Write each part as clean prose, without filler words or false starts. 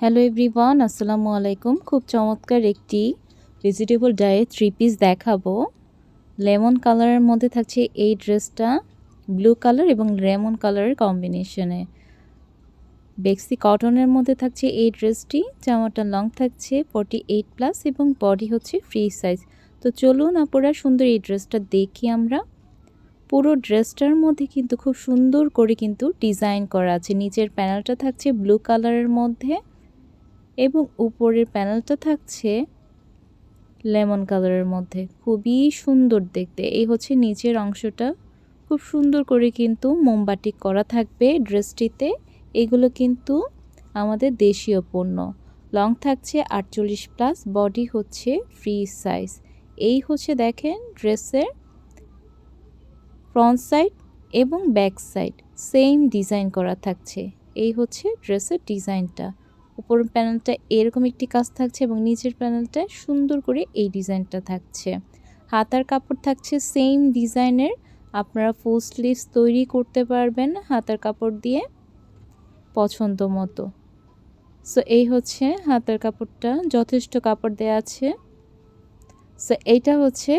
Hello everyone, আসসালামু আলাইকুম। খুব চমৎকার একটি ভেজিটেবল ডায়ে 3 পিস দেখাবো। লেমন কালারের মধ্যে থাকছে এই ড্রেসটা, ব্লু কালার এবং লেমন কালারের কম্বিনেশনে। বেক্সি কটনের মধ্যে থাকছে এই ড্রেসটি। জামাটা লং থাকছে 48+ এবং বডি হচ্ছে ফ্রি সাইজ। তো চলুন আপুরা সুন্দর এই ড্রেসটা দেখি আমরা। পুরো ড্রেসটার মধ্যে কিন্তু খুব সুন্দর করে কিন্তু ডিজাইন করা আছে। নিচের প্যানেলটা থাকছে ব্লু কালারের মধ্যে এবং উপরের প্যানেলটা থাকছে লেমন কালারের মধ্যে। খুবই সুন্দর দেখতে। এই হচ্ছে নিচের অংশটা, খুব সুন্দর করে কিন্তু মোমবাতি করা থাকবে ড্রেসটিতে। এগুলো কিন্তু আমাদের দেশীয় পণ্য। লং থাকছে 48+, বডি হচ্ছে ফ্রি সাইজ। এই হচ্ছে দেখেন ড্রেসের ফ্রন্ট সাইড এবং ব্যাক সাইড সেম ডিজাইন করা থাকছে। এই হচ্ছে ড্রেসের ডিজাইনটা। উপরের প্যানেলটা এরকম একটি কাজ থাকছে এবং নিচের প্যানেলটা সুন্দর করে এই ডিজাইনটা থাকছে। হাতার কাপড় থাকছে সেম ডিজাইনের। আপনারা ফুল স্লিভস তৈরি করতে পারবেন হাতার কাপড় দিয়ে পছন্দ মতো। সো এই হচ্ছে হাতার কাপড়টা, যথেষ্ট কাপড় দেওয়া আছে। সো এইটা হচ্ছে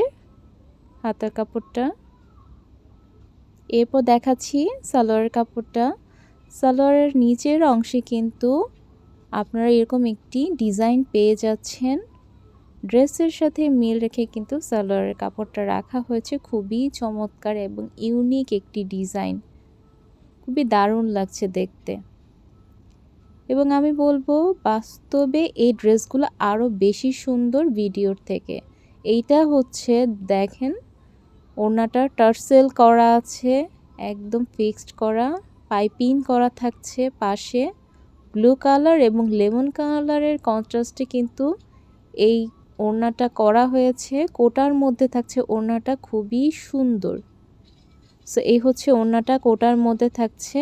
হাতার কাপড়টা। এরপর দেখাচ্ছি সালোয়ারের কাপড়টা। সালোয়ারের নিচের অংশে কিন্তু আপনারা এরকম একটি ডিজাইন পেয়ে যাচ্ছেন। ড্রেসের সাথে মিল রেখে কিন্তু সালোয়ারের কাপড়টা রাখা হয়েছে। খুবই চমৎকার এবং ইউনিক একটি ডিজাইন, খুবই দারুণ লাগছে দেখতে। এবং আমি বলবো বাস্তবে এই ড্রেসগুলো আরও বেশি সুন্দর ভিডিওর থেকে। এইটা হচ্ছে দেখেন ওড়নাটা টার্সেল করা আছে, একদম ফিক্সড করা, পাইপিং করা থাকছে পাশে। ব্লু কালার এবং লেমন কালারের কন্ট্রাস্টে কিন্তু এই ওড়নাটা করা হয়েছে। কোটার মধ্যে থাকছে ওড়নাটা, খুবই সুন্দর। সো এই হচ্ছে ওড়নাটা, কোটার মধ্যে থাকছে।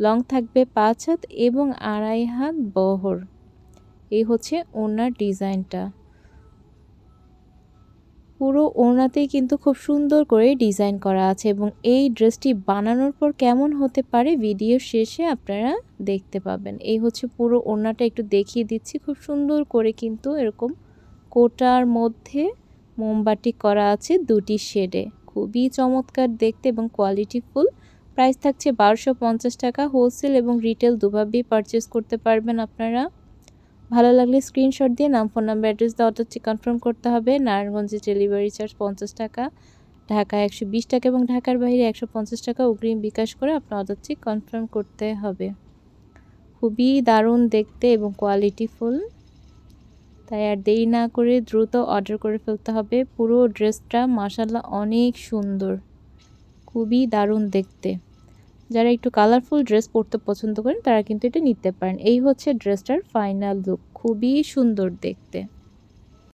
লং থাকবে 5 হাত এবং 2.5 হাত বহর। এই হচ্ছে ওড়নার ডিজাইনটা। পুরো ওড়নাতেই কিন্তু খুব সুন্দর করে ডিজাইন করা আছে এবং এই ড্রেসটি বানানোর পর কেমন হতে পারে ভিডিও শেষে আপনারা দেখতে পাবেন। এই হচ্ছে পুরো ওড়নাটা, একটু দেখিয়ে দিচ্ছি। খুব সুন্দর করে কিন্তু এরকম কোটার মধ্যে মোমবাতি করা আছে দুটি শেডে। খুবই চমৎকার দেখতে এবং কোয়ালিটিফুল। প্রাইস থাকছে 1250 টাকা। হোলসেল এবং রিটেল দুভাবেই পারচেস করতে পারবেন আপনারা। ভালো লাগলে স্ক্রিনশট দিয়ে নাম, ফোন নাম্বার, অ্যাড্রেস দিয়ে অর্ডারটি কনফার্ম করতে হবে। নারায়ণগঞ্জে ডেলিভারি চার্জ 50 টাকা, ঢাকা 120 টাকা এবং ঢাকার বাইরে 150 টাকা অগ্রিম বিকাশ করে আপনার অর্ডারটি কনফার্ম করতে হবে। খুবই দারুণ দেখতে এবং কোয়ালিটিফুল, তাই আর দেরি না করে দ্রুত অর্ডার করে ফেলতে হবে। পুরো ড্রেসটা মাশাআল্লাহ অনেক সুন্দর, খুবই দারুণ দেখতে। যারা একটু কালারফুল ড্রেস পরতে পছন্দ করেন তারা কিন্তু এটা নিতে পারেন। এই হচ্ছে ড্রেসটার ফাইনাল লুক, খুবই সুন্দর দেখতে।